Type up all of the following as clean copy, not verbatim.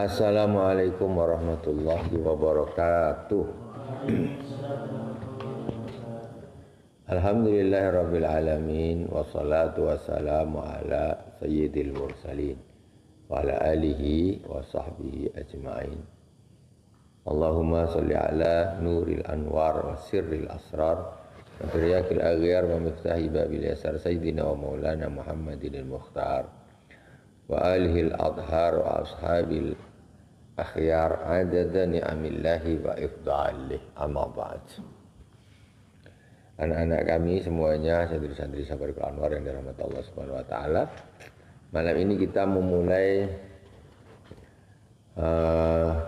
Assalamualaikum warahmatullahi wabarakatuh. Alhamdulillahirabbil alamin wassalatu wassalamu ala sayyidil mursalin wa ala alihi wa sahbihi ajmain. Allahumma shalli ala nuril anwar wa sirril asrar wa tiryakil aghyar wa miftahi babil yasar sayyidina wa maulana Muhammadinil Mukhtar wa alihil adhar wa ashabil akhyar adada ni'amillahi wa ifdalih amma ba'd. Anak-anak kami semuanya, santri-santri Sabarikul Anwar yang dirahmati Allah Subhanahu wa taala. Malam ini kita memulai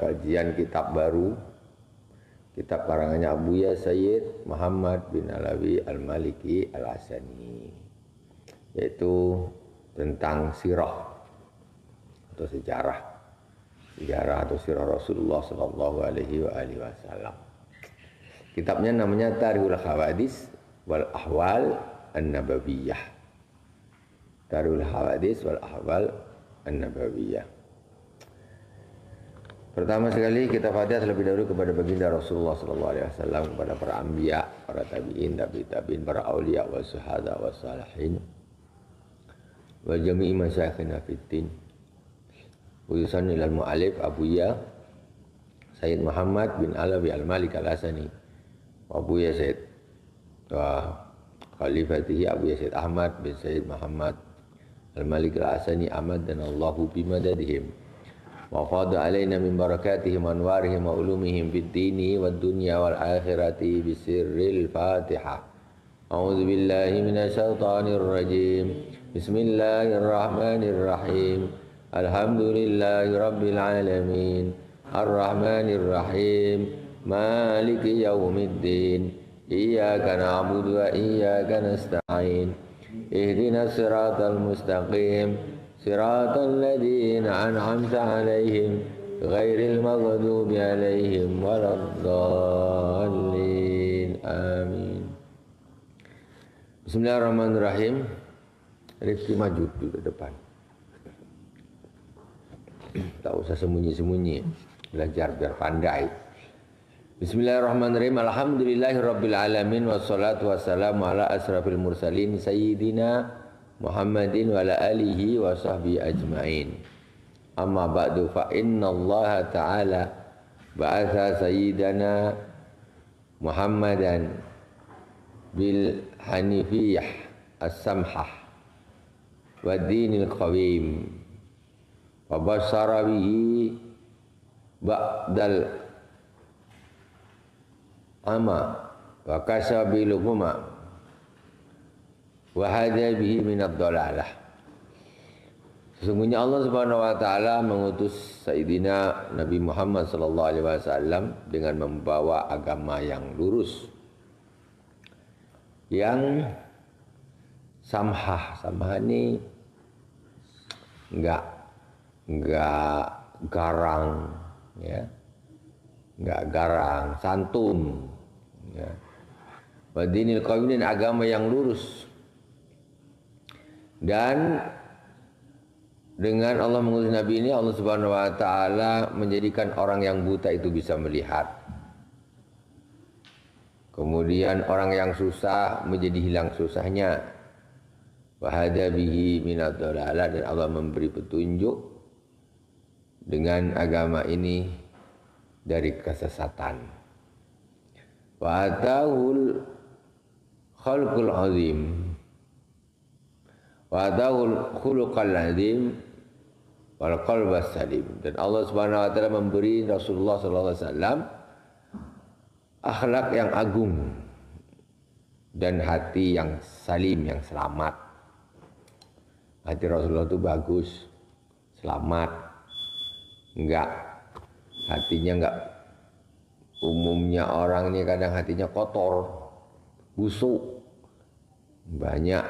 kajian kitab baru, kitab karangannya Abuya Sayyid Muhammad bin Alawi Al-Maliki Al-Asani, yaitu tentang sirah atau sejarah atau sirah Rasulullah sallallahu alaihi wasallam. Kitabnya namanya Tarikhul Hawadis wal Ahwal An-Nabawiyah. Tarikhul Hawadis wal Ahwal An-Nabawiyah. Pertama sekali kita Fatihah terlebih dahulu kepada baginda Rasulullah sallallahu alaihi wasallam, kepada para anbiya, para tabi'in, tabi'in, para auliya wa syuhada wa salihin wa jami'i masyayikhina fiddin. Khususan ilal mu'alif Abuya Sayyid Muhammad bin Alawi Al-Malik Al-Asani, Abuya Sayyid wa Khalifatihi Abuya Sayyid Ahmad bin Sayyid Muhammad Al-Malik Al-Asani Ahmad dan Allahu bimadadihim wa fadha alaina min barakatihim anwarihim wa ulumihim fid dini wad dunya wal akhirati bisirril Fatihah. A'udzu billahi minasyaitonir rajim. Bismillahirrahmanirrahim. Alhamdulillahi rabbil alamin. Ar-Rahmanir Rahim. Maliki yaumiddin. Iyyaka na'budu wa iyyaka nasta'in. Ihdinas siratal mustaqim. Siratal ladzina an'amta 'alaihim ghairil maghdubi 'alaihim waladdallin. Amin. Bismillahirrahmanirrahim. Rifki maju ke depan. Tak usah sembunyi-sembunyi, belajar biar pandai. Bismillahirrahmanirrahim. Alhamdulillahirabbil alamin wassalatu wassalamu ala asrafil mursalin sayyidina Muhammadin wa ala alihi wa sahbihi ajmain. Amma ba'du, fa innallaha ta'ala ba'atha sayyidana Muhammadan bil hanifiyah as-samhah wa dinil qawim wa basyara bihi ba'dal ama wa kasabil huma wa hada bihi minad dalalah. Sesungguhnya Allah Subhanahu wa taala mengutus Sayyidina Nabi Muhammad sallallahu alaihi wasallam dengan membawa agama yang lurus, yang samhah. Samhah ini enggak garang, ya, enggak garang, santun, ya. Wadinil qawim, agama yang lurus. Dan dengan Allah mengutus Nabi ini, Allah Subhanahu wa taala menjadikan orang yang buta itu bisa melihat. Kemudian orang yang susah menjadi hilang susahnya. Wa hada bihi minad dalalah, dan Allah memberi petunjuk dengan agama ini dari kesesatan. Wa atahul khalqul azim wa atahul khuluqal azim wal qalbas salim. Dan Allah Subhanahu wa taala memberi Rasulullah sallallahu alaihi wasallam akhlak yang agung dan hati yang salim, yang selamat. Hati Rasulullah itu bagus, selamat, hatinya enggak. Umumnya orang ini kadang hatinya kotor, busuk. Banyak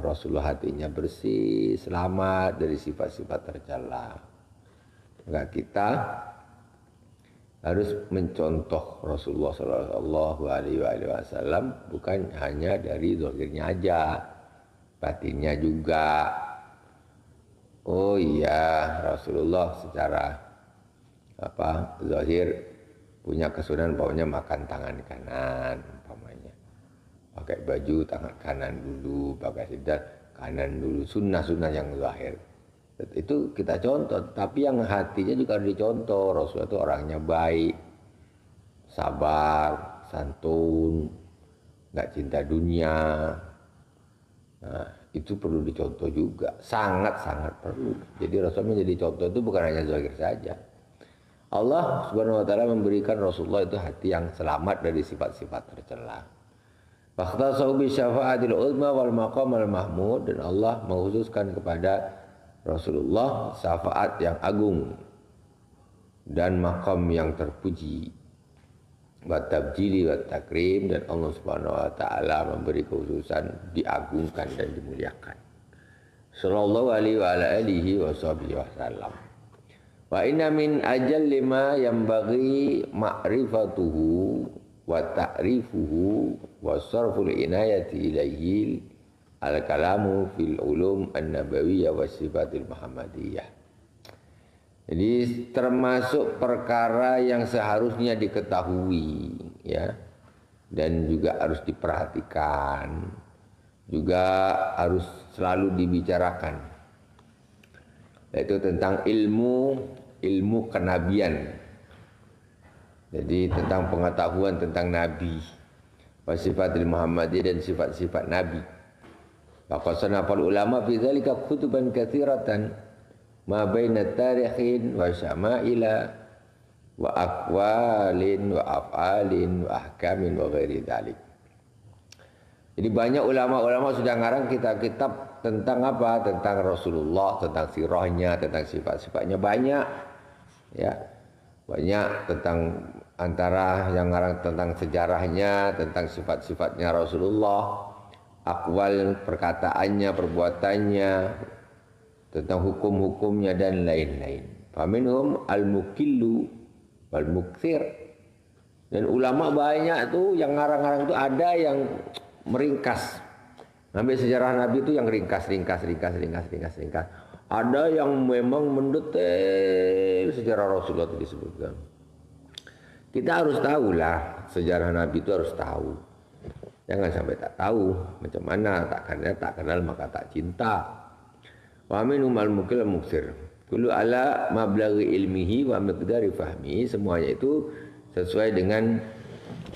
Rasulullah hatinya bersih, selamat dari sifat-sifat tercela. Enggak, kita harus mencontoh Rasulullah Shallallahu Alaihi Wasallam, bukan hanya dari zahirnya aja, batinnya juga. Oh iya, Rasulullah secara zahir punya kesunahan umpamanya makan tangan kanan umpamanya. Pakai baju tangan kanan dulu, pakai sendal kanan dulu, sunnah-sunnah yang zahir. Itu kita contoh, tapi yang hatinya juga harus dicontoh. Rasulullah itu orangnya baik, sabar, santun, nggak cinta dunia. Nah, itu perlu dicontoh juga, sangat-sangat perlu. Jadi Rasulullah menjadi contoh itu bukan hanya zahir saja. Allah Subhanahu wa taala memberikan Rasulullah itu hati yang selamat dari sifat-sifat tercela. Fakhtasahu bi syafa'atil uzma wal maqam al mahmud, dan Allah mengkhususkan kepada Rasulullah syafaat yang agung dan maqam yang terpuji. Wa tabjili wa takrim, dan Allah Subhanahu wa taala memberi kekhususan, diagungkan dan dimuliakan. Sallallahu alaihi wa ala alihi wasallam. Wa inna min ajalli ma yanbaghi ma'rifatuhu wa ta'rifuhu wa sarful inayati ilaihi al-kalamu fil ulum an-nabawiyyah wa sifatil muhammadiyah. Jadi termasuk perkara yang seharusnya diketahui, ya, dan juga harus diperhatikan, juga harus selalu dibicarakan, yaitu tentang ilmu kenabian. Jadi tentang pengetahuan tentang Nabi, sifatil Muhammadiyah, dan sifat-sifat Nabi. Faqad sanafal ulama fi dzalika kutuban katsiratan ma baina tarikhin wa syama'ila wa aqwalin wa af'alin wa ahkamin wa ghairi dzalik. Jadi banyak ulama-ulama sudah ngarang kitab-kitab tentang apa? Tentang Rasulullah, tentang sirahnya, tentang sifat-sifatnya, banyak. Ya. Banyak tentang, antara yang ngarang tentang sejarahnya, tentang sifat-sifatnya Rasulullah, akwal perkataannya, perbuatannya, tentang hukum-hukumnya dan lain-lain. Faminhum al-mukillu wal mukthir. Dan ulama banyak tuh yang ngarang-ngarang tuh, ada yang meringkas. Ambil sejarah Nabi itu yang ringkas. Ada yang memang mendetail sejarah Rasulullah itu disebutkan. Kita harus tahulah sejarah Nabi itu, harus tahu. Jangan sampai tak tahu. Macam mana tak kenal maka tak cinta. Wa minhum al-mukil al-muksir. Kullu ala mablaghi ilmihi wa miqdari fahmihi. Semuanya itu sesuai dengan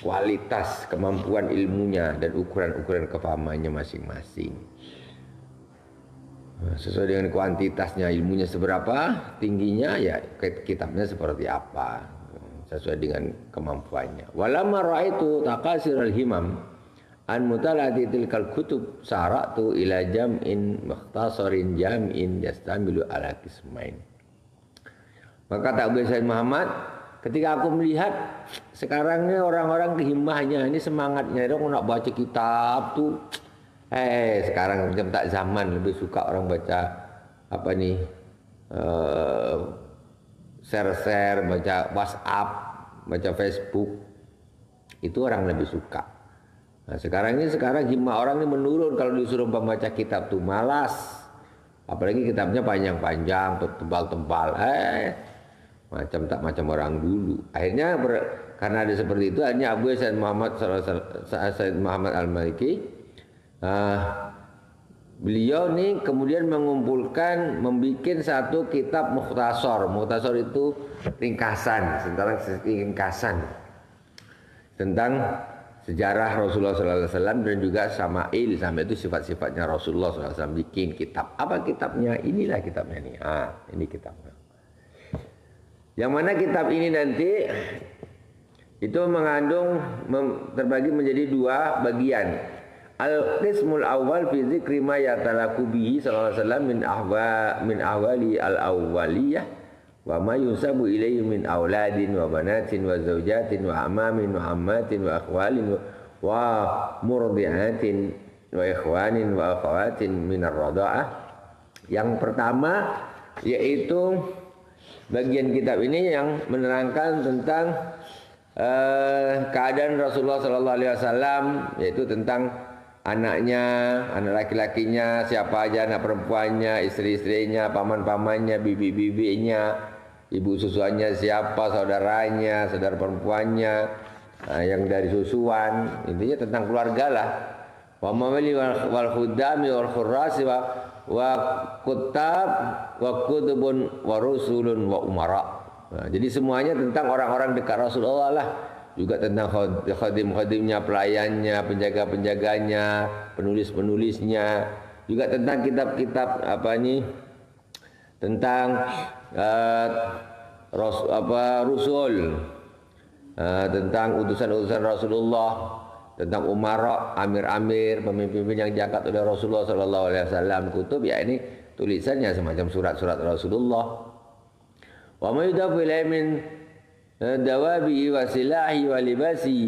kualitas kemampuan ilmunya dan ukuran-ukuran kefahamannya masing-masing. Sesuai dengan kuantitasnya, ilmunya seberapa tingginya, ya kitabnya seperti apa, sesuai dengan kemampuannya. Walamma ra'aitu taqasirul himam an mutalati tilkal kutub saratu ila jam'in mukhtasarin jam'in yastamilu ala qismain. Maka tak Said Muhammad, ketika aku melihat sekarang ini orang-orang kehimmahnya, ini semangatnya, orang nak baca kitab tuh. Sekarang macam tak zaman, lebih suka orang baca apa nih, share-share, baca WhatsApp, baca Facebook. Itu orang lebih suka. Nah, sekarang himmah orang ini menurun kalau disuruh membaca kitab tuh malas. Apalagi kitabnya panjang-panjang, tebal-tebal. Macam orang dulu. Akhirnya karena ada seperti itu, akhirnya Abu Said Muhammad Al-Maliki, beliau nih kemudian mengumpulkan, membuat satu kitab mukhtasar. Mukhtasar itu ringkasan tentang sejarah Rasulullah SAW dan juga Sama'il, sampai itu sifat-sifatnya Rasulullah SAW. Bikin kitab. Apa kitabnya? Inilah kitabnya nih. Ini kitabnya. Yang mana kitab ini nanti itu mengandung, terbagi menjadi dua bagian. Al-qismul awal fi dzikri ma yatalaku bihi sallallahu alaihi wasallam min ahwali al-awwaliyah wa ma yusabu ilayhi min auladin wa banatin wa zawjatin wa amamin wa ammatin wa akhwalin wa murdi'atin wa ikhwanin wa akhawatin min ar-radha'ah. Yang pertama yaitu bagian kitab ini yang menerangkan tentang keadaan Rasulullah sallallahu alaihi wasallam, yaitu tentang anaknya, anak laki-lakinya, siapa aja anak perempuannya, istri-istrinya, paman-pamannya, bibi-bibinya, ibu susuannya siapa, saudaranya, saudara perempuannya, yang dari susuan, intinya tentang keluarga lah. Wa mawali wal khudami wal khurrasi wa kutab wa kutubun wa rusulun wa umara. Nah, jadi semuanya tentang orang-orang dekat Rasulullah lah. Juga tentang khadim-khadimnya, pelayannya, penjaga-penjaganya, penulis-penulisnya. Juga tentang kitab-kitab tentang Rasul, tentang utusan-utusan Rasulullah, tentang umara, amir-amir, pemimpin yang diangkat oleh Rasulullah sallallahu alaihi wasallam. Kutub ya ini tulisannya semacam surat-surat Rasulullah. Wa ma yudafu ilaihi min dawabi wa silahi wa libasi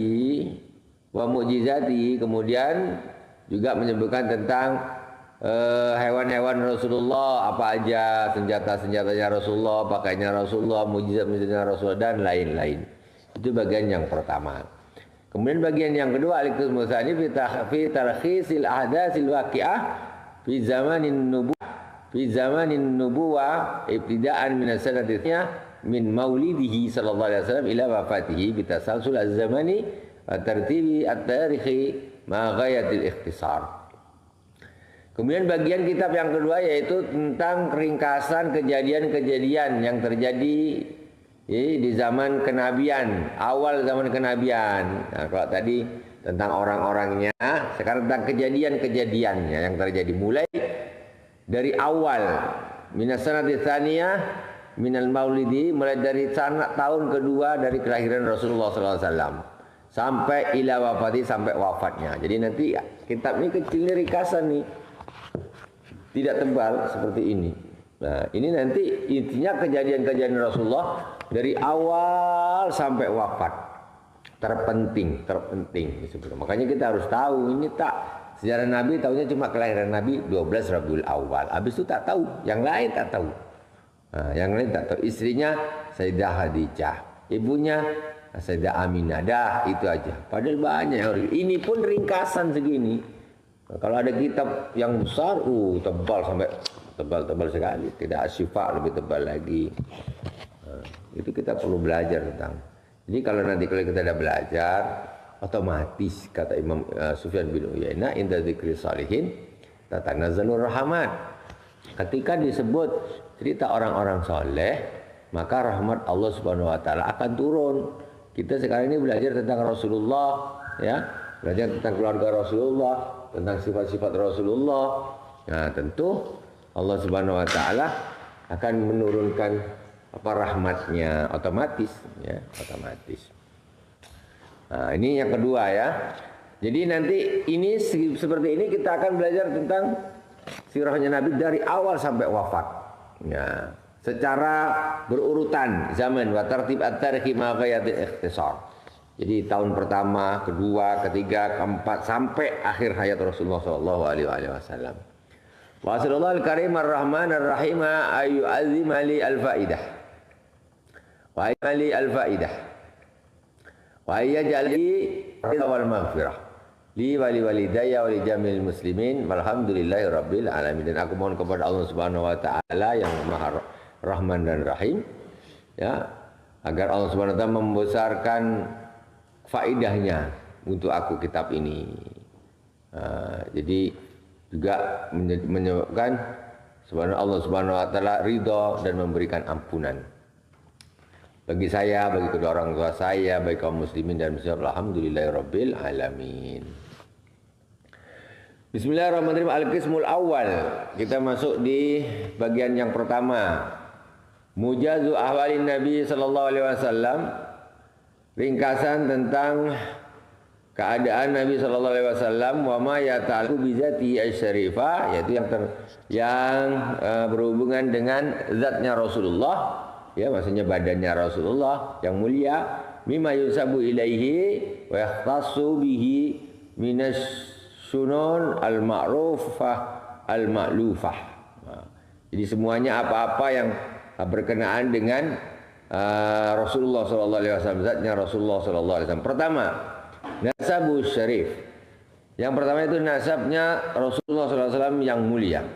wa mu'jizati. Kemudian juga menyebutkan tentang hewan-hewan Rasulullah, apa aja senjata-senjatanya Rasulullah, pakaiannya Rasulullah, mujizat-mujizatnya Rasulullah dan lain-lain. Itu bagian yang pertama. Kemudian bagian yang kedua, al-qism tsani fi tarkhisil ahdatsil waqi'ah fi zamanin nubuwah ibtida'an min as-sanatiyah min maulidihi sallallahu alaihi wasallam ila wafatihi bi tasalsul az-zamani wa tartibi at-tarikhi ma ghayatil ikhtisar. Kemudian bagian kitab yang kedua yaitu tentang ringkasan kejadian-kejadian yang terjadi di zaman kenabian, awal zaman kenabian. Nah, kalau tadi tentang orang-orangnya, sekarang tentang kejadian-kejadiannya yang terjadi mulai dari awal minas sanati tsaniyah minal maulidi, mulai dari tahun kedua dari kelahiran Rasulullah SAW sampai ila wafati, sampai wafatnya. Jadi nanti kitab ini kecil, ringkasan nih, tidak tebal seperti ini. Nah, ini nanti intinya kejadian-kejadian Rasulullah dari awal sampai wafat. Terpenting disebut. Makanya kita harus tahu ini tak sejarah Nabi, tahunya cuma kelahiran Nabi 12 Rabiul Awal. Habis itu tak tahu, yang lain tak tahu. Nah, yang lain tak tahu. Istrinya Sayyidah Khadijah, ibunya Sayyidah Aminah. Dah itu aja. Padahal banyak. Ini pun ringkasan segini. Nah, kalau ada kitab yang besar, tebal sampai tebal sekali. Tidak Asy-Syifa lebih tebal lagi. Nah, itu kita perlu belajar tentang. Jadi kalau kita sudah belajar, otomatis kata Imam Sufyan bin Uyainah, inda dzikri shalihin tatanazzalur rahmat. Ketika disebut cerita orang-orang soleh, maka rahmat Allah Subhanahu wa taala akan turun. Kita sekarang ini belajar tentang Rasulullah, ya, belajar tentang keluarga Rasulullah, tentang sifat-sifat Rasulullah. Nah, tentu Allah Subhanahu wa taala akan menurunkan rahmatnya otomatis, ya, otomatis. Nah, ini yang kedua ya. Jadi nanti ini seperti ini kita akan belajar tentang sirahnya Nabi dari awal sampai wafat. Ya, secara berurutan zaman wa tartib at-tarikhi ma ghayatil ikhtisar. Jadi tahun pertama, kedua, ketiga, keempat sampai akhir hayat Rasulullah sallallahu alaihi wasallam. Wa sallallahu al-karim ar-rahman ar-rahim ayu azim ali al-faidah. Wa ali al-faidah. Wa yaj'ali wal maghfirah li wali walidayya wa li jamil muslimin walhamdulillahi rabbil alamin. Dan aku mohon kepada Allah Subhanahu wa taala yang Maha Rahman dan Rahim, ya, agar Allah Subhanahu wa taala membesarkan faidahnya untuk aku kitab ini. Jadi juga menyebabkan Allah Subhanahu wa taala ridha dan memberikan ampunan bagi saya, bagi kedua orang tua saya, bagi kaum muslimin dan muslimat. Alhamdulillahirabbil alamin. Bismillahirrahmanirrahim. Al-qismul awal. Kita masuk di bagian yang pertama. Mujazu ahwalin Nabi sallallahu alaihi wasallam. Ringkasan tentang keadaan Nabi sallallahu alaihi wasallam wa ma yata'allaqu bi zati asy-syarifah, yaitu yang berhubungan dengan zatnya Rasulullah. Ya, maksudnya badannya Rasulullah yang mulia, mimma yusabu ilaihi wa yakhtassu bihi minas sunun al-ma'rufah al-ma'lufah. Jadi semuanya apa-apa yang berkenaan dengan Rasulullah sallallahu alaihi wasallam, zatnya Rasulullah sallallahu alaihi wasallam. Pertama, nasabu syarif. Yang pertama itu nasabnya Rasulullah sallallahu alaihi wasallam yang mulia.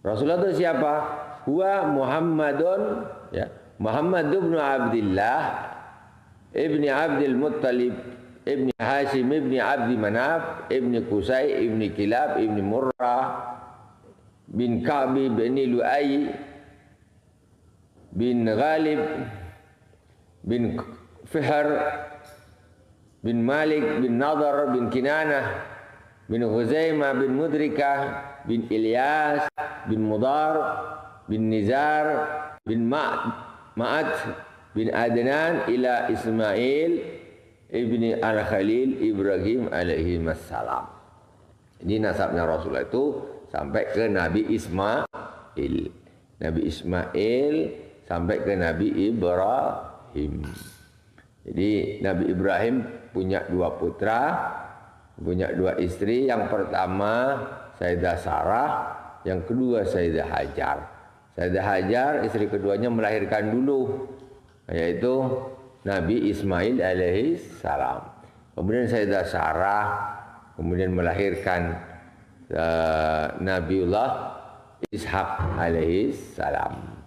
Rasulullah itu siapa? Huwa Muhammadun, ya, Muhammad bin Abdullah ibni Abdul Muttalib ibni Hashim ibni Abdi Manaf ibni Qusay ibni Kilab ibni Murrah bin Ka'bi bin Lu'ay bin Ghalib bin Fihr bin Malik bin Nadar bin Kinanah bin Huzaimah bin Mudrikah bin Ilyas bin Mudar bin Nizar bin Ma'at bin Adnan ila Ismail ibni Al-Khalil Ibrahim alaihi wassalam. Ini nasabnya Rasulullah itu sampai ke Nabi Ismail. Nabi Ismail sampai ke Nabi Ibrahim. Jadi Nabi Ibrahim punya 2 putra, punya 2 istri. Yang pertama Sayyidah Sarah, yang kedua Sayyidah Hajar. Sayyidah Hajar istri keduanya melahirkan dulu, yaitu Nabi Ismail alaihi salam. Kemudian Sayyidah Sarah kemudian melahirkan Nabiullah Ishak alaihi salam.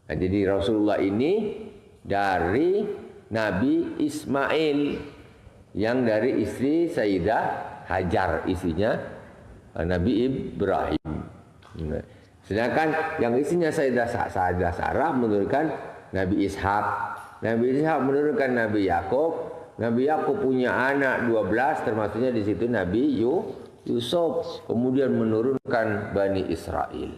Nah, jadi Rasulullah ini dari Nabi Ismail yang dari istri Sayyidah Hajar, istrinya Nabi Ibrahim. Sedangkan yang istrinya Sayyidah Sarah menurunkan Nabi Ishak. Nabi Ishak menurunkan Nabi Yakub. Nabi Yakub punya anak 12, termasuknya di situ Nabi Yusuf. Kemudian menurunkan Bani Israel.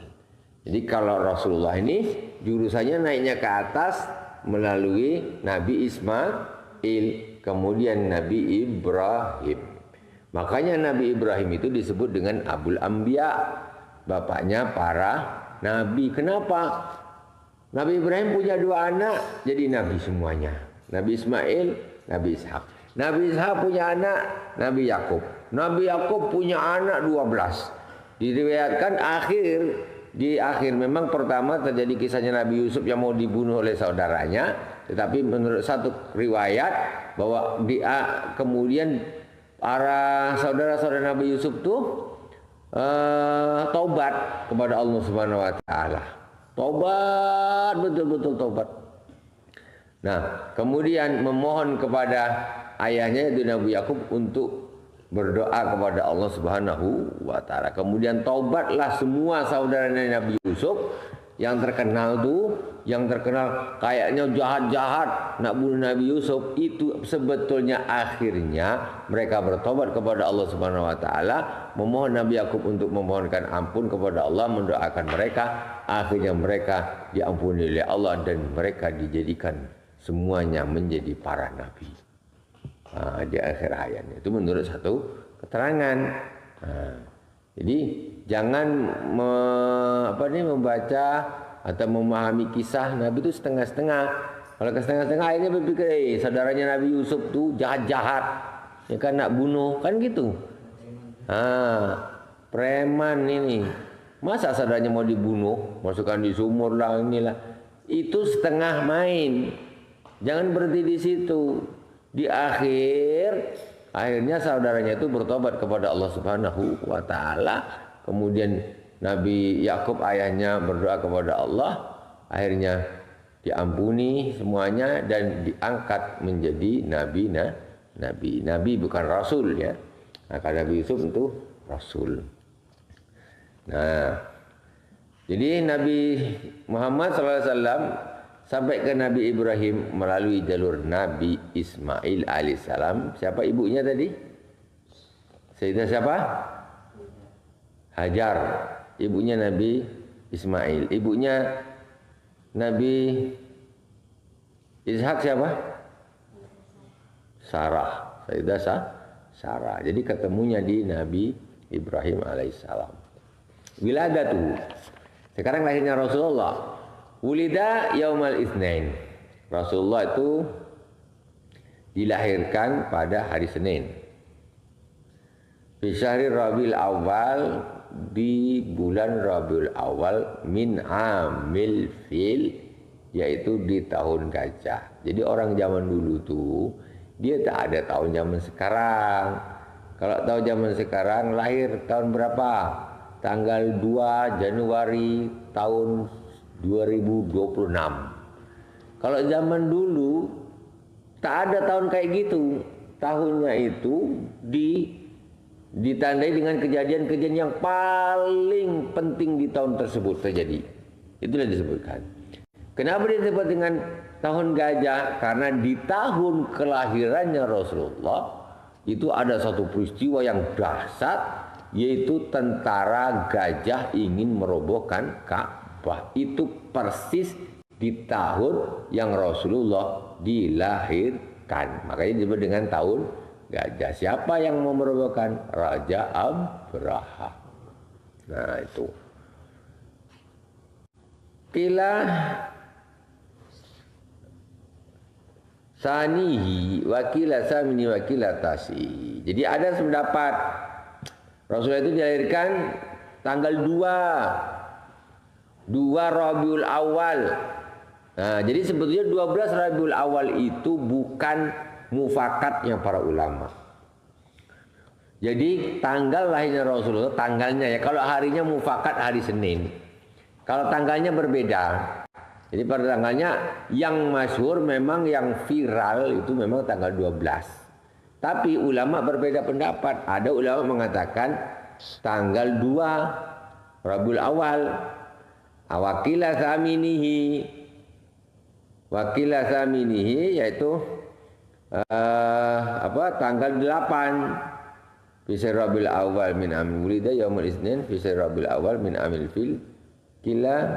Jadi kalau Rasulullah ini jurusannya naiknya ke atas melalui Nabi Ismail, kemudian Nabi Ibrahim. Makanya Nabi Ibrahim itu disebut dengan Abul Anbiya, bapaknya para nabi. Kenapa? Nabi Ibrahim punya 2 anak, jadi nabi semuanya. Nabi Ismail, Nabi Ishak. Nabi Ishak punya anak, Nabi Yakub. Nabi Yakub punya anak 12. Diriwayatkan di akhir memang pertama terjadi kisahnya Nabi Yusuf yang mau dibunuh oleh saudaranya, tetapi menurut satu riwayat bahwa kemudian para saudara-saudara Nabi Yusuf tuh taubat kepada Allah Subhanahu wa taala. Taubat, betul-betul taubat. Nah, kemudian memohon kepada ayahnya yaitu Nabi Yakub untuk berdoa kepada Allah Subhanahu wa taala. Kemudian taubatlah semua saudara Nabi Yusuf yang terkenal kayaknya jahat-jahat nak bunuh Nabi Yusuf, itu sebetulnya akhirnya mereka bertobat kepada Allah Subhanahu wa taala, memohon Nabi Yakub untuk memohonkan ampun kepada Allah, mendoakan mereka, akhirnya mereka diampuni oleh Allah dan mereka dijadikan semuanya menjadi para nabi. Di akhir ayatnya itu menurut satu keterangan. Jadi jangan membaca atau memahami kisah Nabi itu setengah-setengah. Kalau ke setengah-setengah akhirnya berpikir saudaranya Nabi Yusuf tuh jahat-jahat, ya kan, nak bunuh kan gitu. Preman ini, masa saudaranya mau dibunuh, masukkan di sumur lah, inilah. Itu setengah main. Jangan berhenti di situ. Di akhirnya saudaranya itu bertobat kepada Allah Subhanahu wa taala. Kemudian Nabi Yakub ayahnya berdoa kepada Allah, akhirnya diampuni semuanya dan diangkat menjadi nabi bukan rasul, ya. Nah, kalau Nabi Yusuf itu rasul. Nah, jadi Nabi Muhammad SAW sampai ke Nabi Ibrahim melalui jalur Nabi Ismail alaihissalam. Siapa ibunya tadi? Sayyidah siapa? Hajar. Ibunya Nabi Ismail. Ibunya Nabi Ishak siapa? Sarah. Sayyidah Sarah. Jadi ketemunya di Nabi Ibrahim alaihissalam. Wiladatuh. Sekarang lahirnya Rasulullah. Wulida yaumal itsnain. Rasulullah itu dilahirkan pada hari Senin. Fi syahri Rabiul Awal, di bulan Rabiul Awal, min amil fil, yaitu di tahun gajah. Jadi orang zaman dulu tuh dia tak ada tahun zaman sekarang. Kalau tahun zaman sekarang lahir tahun berapa? Tanggal 2 Januari tahun 2026. Kalau zaman dulu tak ada tahun kayak gitu. Tahunnya itu ditandai dengan kejadian-kejadian yang paling penting di tahun tersebut terjadi. Itulah disebutkan. Kenapa disebut dengan tahun gajah? Karena di tahun kelahirannya Rasulullah itu ada satu peristiwa yang dahsyat, yaitu tentara gajah ingin merobohkan Ka'bah. Itu persis di tahun yang Rasulullah dilahirkan. Makanya disebut dengan tahun gajah. Siapa yang mau merobohkan? Raja Abraha. Nah itu. Kila sanihi wakila samini wakila tasi. Jadi ada pendapat Rasulullah itu dilahirkan tanggal 2 Rabiul Awal. Nah, jadi sebetulnya 12 Rabiul Awal itu bukan mufakatnya para ulama. Jadi tanggal lahirnya Rasulullah, tanggalnya ya. Kalau harinya mufakat hari Senin. Kalau tanggalnya berbeda. Jadi pada tanggalnya yang masyhur memang yang viral itu memang tanggal 12. Tapi ulama berbeda pendapat. Ada ulama mengatakan tanggal 2 Rabiul Awal. Awakila saminihi. Wakila saminihi yaitu tanggal 8 Fisai Rabiul Awal min amil wulida yaumul isnin Fisai Rabiul Awal min amil fil kila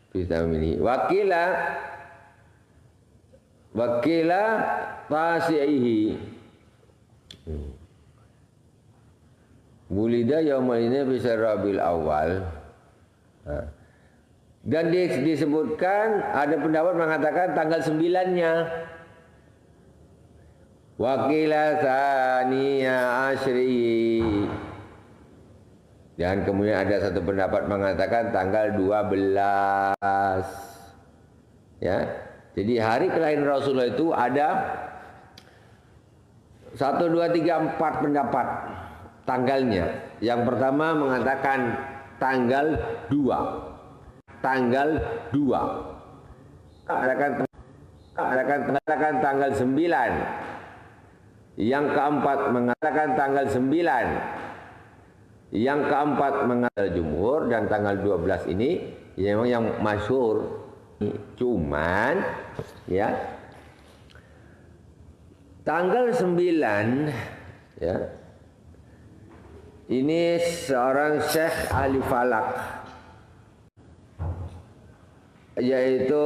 fisaminihi wakila tasi'ihi wulida yaumul isnin Fisai Rabiul Awal. Dan disebutkan ada pendapat mengatakan tanggal 9-nya. Wakila saniya asyri. Dan kemudian ada satu pendapat mengatakan tanggal 12. Ya. Jadi hari kelahiran Rasulullah itu ada 1, 2, 3, 4 pendapat tanggalnya. Yang pertama mengatakan tanggal 2. Tanggal 2. Mengatakan tanggal 9. Yang keempat mengatakan tanggal 9. Yang keempat mengatakan jumhur, dan tanggal 12 ini memang yang masyhur. Cuman ya tanggal 9 ya. Ini seorang Syekh ahli falak, yaitu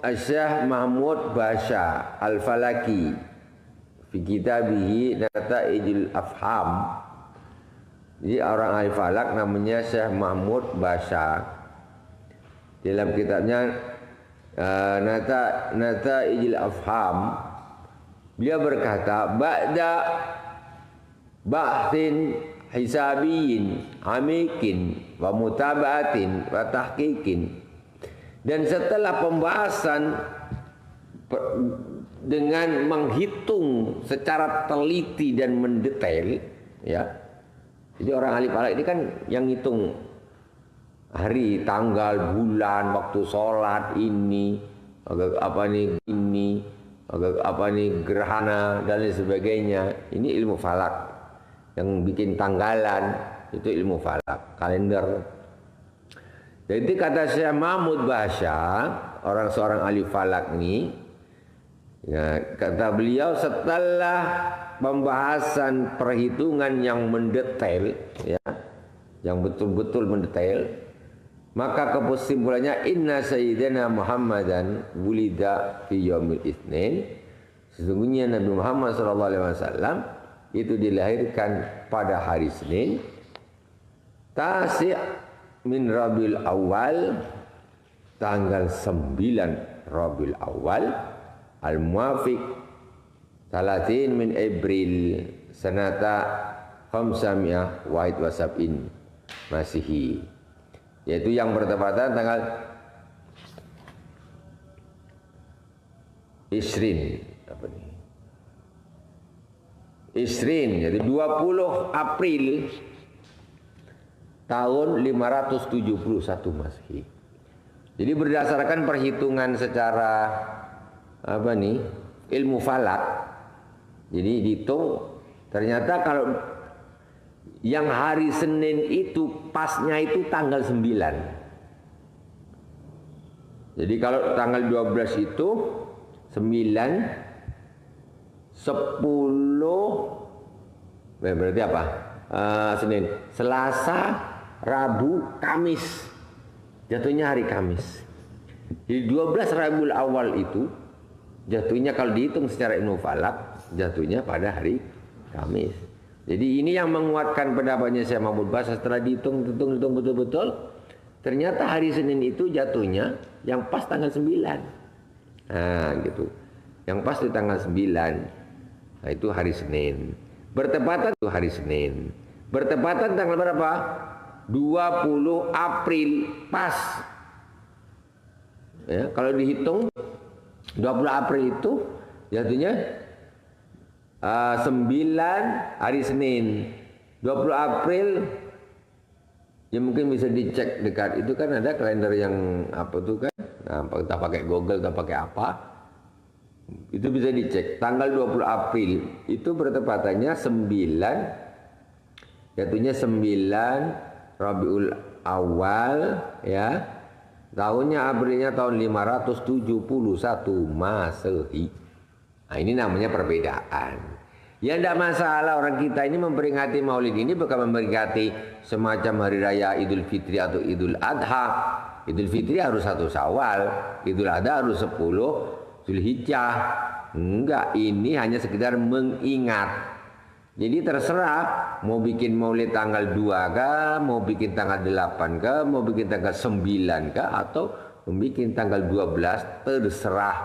Syekh Mahmud Basha Al-Falaki fi kitabihi Nata'ijul Afham. Jadi orang ahli falak namanya Syekh Mahmud Basha. Dalam kitabnya Nata'ijul Afham, beliau berkata ba'da ba'thin hisabiyin amikin wa mutaba'atin wa tahqiqin. Dan setelah pembahasan dengan menghitung secara teliti dan mendetail, ya. Jadi orang ahli falak ini kan yang hitung hari, tanggal, bulan, waktu sholat ini, gerhana dan lain sebagainya. Ini ilmu falak. Yang bikin tanggalan itu ilmu falak, kalender. Jadi kata Syekh Mahmud Basha, seorang ahli falak ini, ya, kata beliau setelah pembahasan perhitungan yang mendetail, ya, yang betul-betul mendetail, maka kesimpulannya inna sayyidina Muhammadan wulida fi yaumil itsnin. Sesungguhnya Nabi Muhammad SAW itu dilahirkan pada hari Senin, Tasi' min Rabiul Awal, tanggal 9 Rabiul Awal, al-muafiq 30 min April sanata 571 Masihi, yaitu yang bertepatan tanggal Isrin, jadi 20 April tahun 571 Masehi. Jadi berdasarkan perhitungan secara apa nih, ilmu falak. Jadi dihitung ternyata kalau yang hari Senin itu pasnya itu tanggal 9. Jadi kalau tanggal 12 itu 9 10 berarti apa? Senin, Selasa, Rabu, Kamis. Jatuhnya hari Kamis. Jadi 12 Rabiul Awal itu jatuhnya kalau dihitung secara ilmu falak jatuhnya pada hari Kamis. Jadi ini yang menguatkan pendapatnya Syekh Mahmud Basas. Setelah dihitung betul-betul, ternyata hari Senin itu jatuhnya yang pas tanggal 9. Nah, gitu. Yang pas di tanggal 9. Nah, itu hari Senin. Bertepatan itu hari Senin. Bertepatan tanggal berapa? 20 April pas. Ya, kalau dihitung 20 April itu jatuhnya 9 hari Senin. 20 April ya mungkin bisa dicek dekat itu kan ada kalender yang apa tuh kan. Nah, kita pakai Google, kita pakai apa? Itu bisa dicek. Tanggal 20 April itu bertepatannya 9 jatuhnya 9 Rabiul Awal ya. Tahunnya Aprilnya tahun 571 Masehi. Nah, ini namanya perbedaan. Ya tidak masalah, orang kita ini memperingati Maulid ini bukan memperingati semacam hari raya Idul Fitri atau Idul Adha. Idul Fitri harus 1 Syawal, Idul Adha harus 10 Zulhijjah. Enggak, ini hanya sekedar mengingat. Jadi terserah mau bikin Maulid tanggal 2 kah, mau bikin tanggal 8 kah, mau bikin tanggal 9 kah, atau membikin tanggal 12, terserah.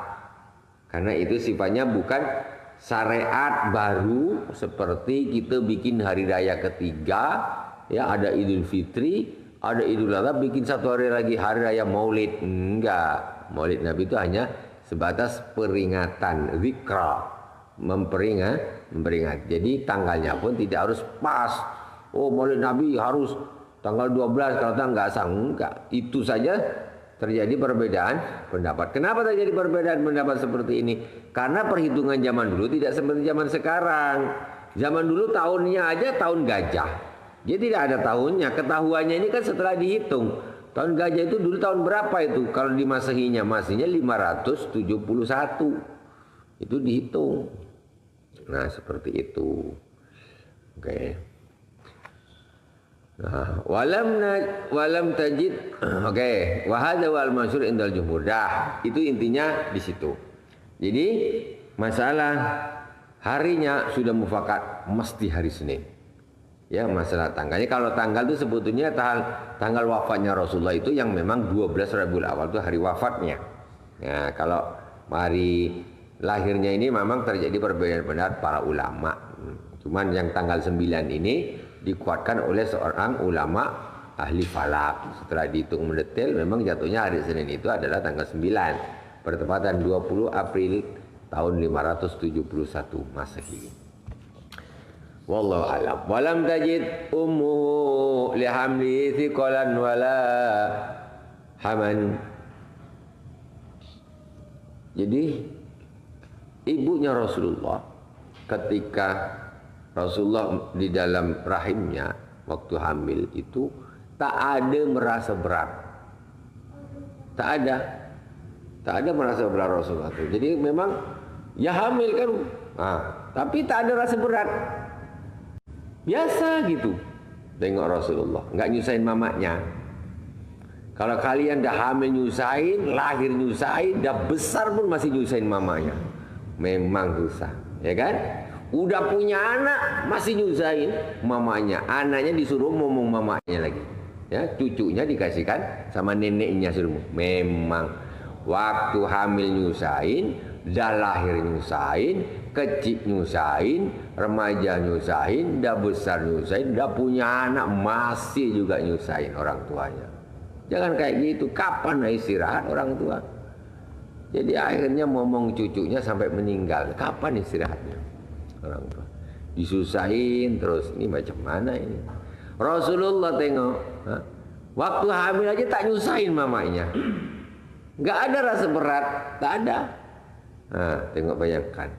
Karena itu sifatnya bukan syariat baru seperti kita bikin hari raya ketiga, ya ada Idul Fitri, ada Idul Adha, bikin 1 hari lagi hari raya Maulid. Enggak, Maulid Nabi itu hanya sebatas peringatan, zikra, memperingat. Jadi tanggalnya pun tidak harus pas. Oh, Maulid Nabi harus tanggal 12, kalau enggak sah. Enggak, itu saja terjadi perbedaan pendapat. Kenapa terjadi perbedaan pendapat seperti ini? Karena perhitungan zaman dulu tidak seperti zaman sekarang. Zaman dulu tahunnya aja tahun gajah. Jadi tidak ada tahunnya. Ketahuannya ini kan setelah dihitung. Tahun gajah itu dulu tahun berapa itu? Kalau di Masehinya, Masehinya 571. Itu dihitung. Nah, seperti itu. Oke. Nah, walam tajid. Oke, wa hadza wal masyhur indal jumhur. Itu intinya di situ. Jadi masalah harinya sudah mufakat mesti hari Senin. Ya, masalah tanggalnya, kalau tanggal itu sebetulnya tanggal wafatnya Rasulullah itu yang memang 12 Rabiul Awal itu hari wafatnya. Nah, kalau hari lahirnya ini memang terjadi perbedaan pendapat para ulama. Cuman yang tanggal 9 ini dikuatkan oleh seorang ulama ahli falak. Setelah dihitung mendetail memang jatuhnya hari Senin itu adalah tanggal 9. Bertepatan 20 April tahun 571 Masehi. Wallahu a'lam. Walam tajid ummuhu lihamli thiqalan wala haman. Jadi ibunya Rasulullah ketika Rasulullah di dalam rahimnya waktu hamil itu tak ada merasa berat. Tak ada merasa berat Rasulullah itu. Jadi memang ya hamil kan, tapi tak ada rasa berat. Biasa gitu. Tengok Rasulullah, enggak nyusahin mamanya. Kalau kalian dah hamil nyusahin, lahir nyusahin, dah besar pun masih nyusahin mamanya. Memang susah, ya kan? Udah punya anak masih nyusahin mamanya. Anaknya disuruh ngomong mamanya lagi. Ya, cucunya dikasihkan sama neneknya suruh. Memang waktu hamil nyusahin, dah lahir nyusahin, kecil nyusahin, remaja nyusahin, dah besar nyusahin, dah punya anak masih juga nyusahin orang tuanya. Jangan kayak gitu. Kapan istirahat orang tua? Jadi akhirnya ngomong cucunya sampai meninggal. Kapan istirahatnya orang tua? Disusahin terus. Ini macam mana ini? Rasulullah tengok, waktu hamil aja tak nyusahin mamanya. Enggak ada rasa berat, tak ada. Nah, tengok bayangkan.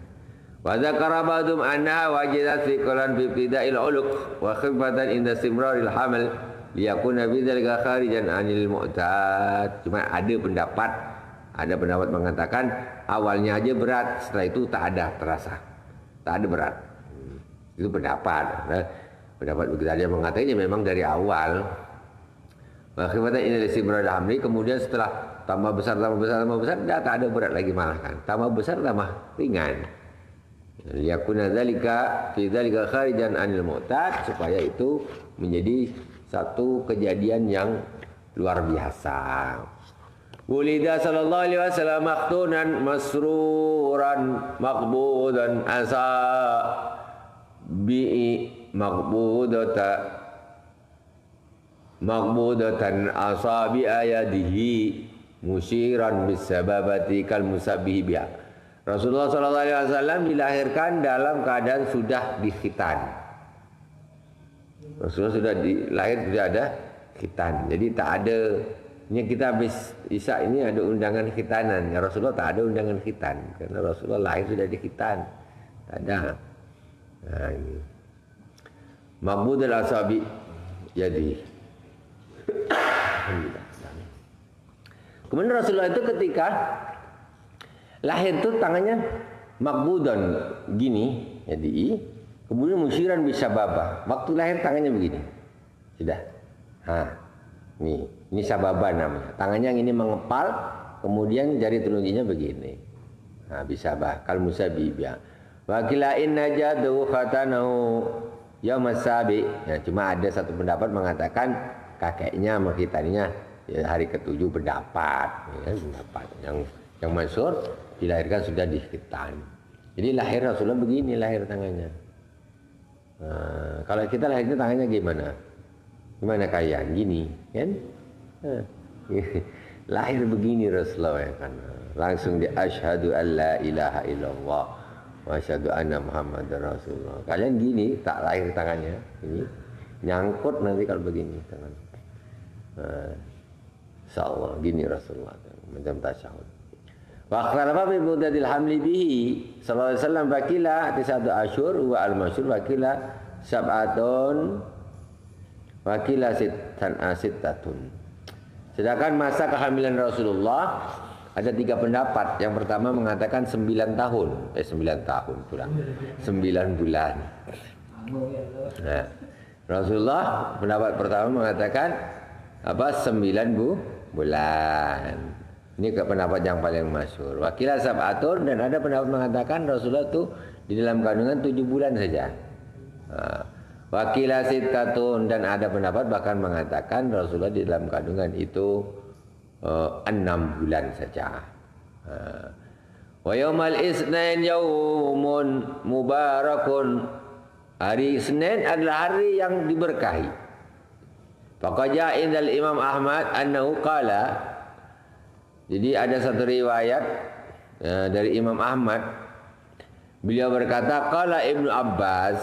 Wa dzakara ba'dhum anna wajidat fi qalan fi ibtida'il uluq wa khifatan inda istimraril hamal liyakuna bidzalika kharijan 'anil mu'tad. Cuma ada pendapat mengatakan awalnya aja berat, setelah itu tak ada terasa. Tak ada berat. Itu pendapat. Pendapat begitu ada yang mengatakan memang dari awal. Wa khifatan inda istimraril hamli, kemudian setelah tambah besar, dah tak ada berat lagi malah kan. Tambah besar tambah ringan. Liyakuna dzalika fi dzalika kharijan 'anil mu'tad, supaya itu menjadi satu kejadian yang luar biasa. Wulida sallallahu alaihi wasallam maktunan masruran maqbudan asa bi maqbudatan asabi ayadihi musyiran bisababati kal musabbihi biha. Rasulullah sallallahu alaihi wasallam dilahirkan dalam keadaan sudah dikhitan. Rasulullah sudah lahir sudah ada khitan. Jadi tak ada, ini kita habis Isya ini ada undangan khitanan. Ya Rasulullah tak ada undangan khitan karena Rasulullah lahir sudah dikhitan. Tak ada. Nah, ini. Maqbud al-asabi jadi. Kemudian Rasulullah itu ketika lahir itu tangannya makbudan gini, jadi kemudian musyiran bisa baba. Waktu lahir tangannya begini, sudah. Ini sababa namanya. Tangannya yang ini mengepal, kemudian jari telunjuknya begini. Bisa bah. Kal musabibya. Wakilain najadu khatanahu yaumasabi. Ya, cuma ada satu pendapat mengatakan kakeknya sama khitaninya ya, hari ke-7 berdapat. Ya, pendapat yang masyhur dilahirkan sudah di khitan. Jadi lahir Rasulullah begini lahir tangannya. Kalau kita lahirnya tangannya gimana? Gimana kalian? Gini, kan? Lahir begini Rasulullah ya kan. Langsung di asyhadu alla ilaha illallah wa asyhadu anna muhammadar rasulullah. Kalian gini tak lahir tangannya, ini nyangkut nanti kalau begini tangan. Insyaallah gini Rasulullah macam tasyahud. Wa akhtarafa bi mudadil hamli bihi sallallahu alaihi wasallam bakila tisatu asyur wa al-masyhur bakila sab'atun wakila sittatun. Sedangkan masa kehamilan Rasulullah ada 3 pendapat. Yang pertama mengatakan 9 tahun. 9 tahun kurang. 9 bulan. Nah, Rasulullah pendapat pertama mengatakan 9 bulan. Ini ke pendapat yang paling masyhur. Wakila sab'atun, dan ada pendapat mengatakan Rasulullah itu di dalam kandungan 7 bulan saja. Wakila sittatun, dan ada pendapat bahkan mengatakan Rasulullah di dalam kandungan itu 6 bulan saja. Wa yaumal isnain yaumun mubarakun. Hari Senin adalah hari yang diberkahi. Faqaja indal Imam Ahmad annahu qala. Jadi ada satu riwayat dari Imam Ahmad. Beliau berkata qala Ibnu Abbas.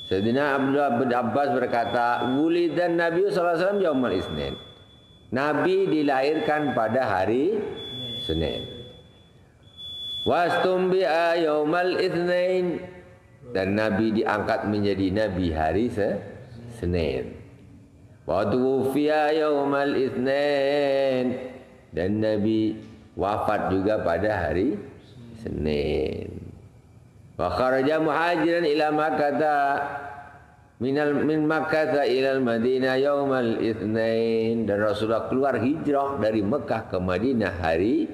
Sayyidina Abdullah bin Abbas berkata, wulidan Nabi sallallahu alaihi wasallam yaumal isnin. Nabi dilahirkan pada hari Senin. Wastumbi'a yaumal itsnain, dan Nabi diangkat menjadi nabi hari Senin. Wa tuwfiya yaumal itsnain, dan Nabi wafat juga pada hari Senin. Wa kharaja muhajiran ila Makkah min Makkah ila Madinah yaumal itsnain, dan Rasulullah keluar hijrah dari Mekah ke Madinah hari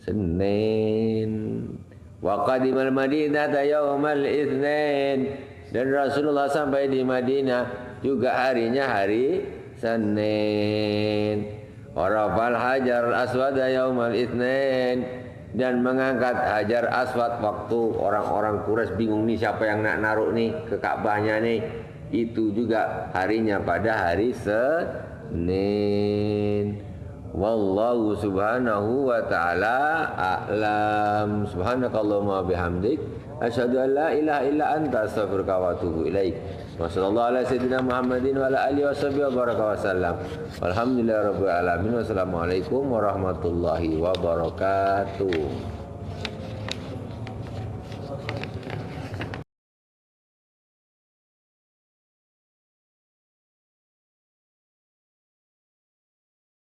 Senin. Wa qadimal Madinah yaumal itsnain, dan Rasulullah sampai di Madinah juga harinya hari Senin. Wa rafal hajar aswad yaumal itsnain, dan mengangkat hajar aswad waktu orang-orang Quraisy bingung nih siapa yang nak naruh nih ke Ka'bahnya nih, itu juga harinya pada hari Senin. Wallahu subhanahu wa ta'ala a'lam. Subhanakallahumma bihamdik asyhadu an la ilaha illa anta astaghfiruka wa atubu ilaik. Wa sallallahu ala sayyidina Muhammadin wa ala alihi washabihi wa baraka wa sallam. Walhamdulillahirabbil alamin. Wassalamualaikum warahmatullahi wabarakatuh.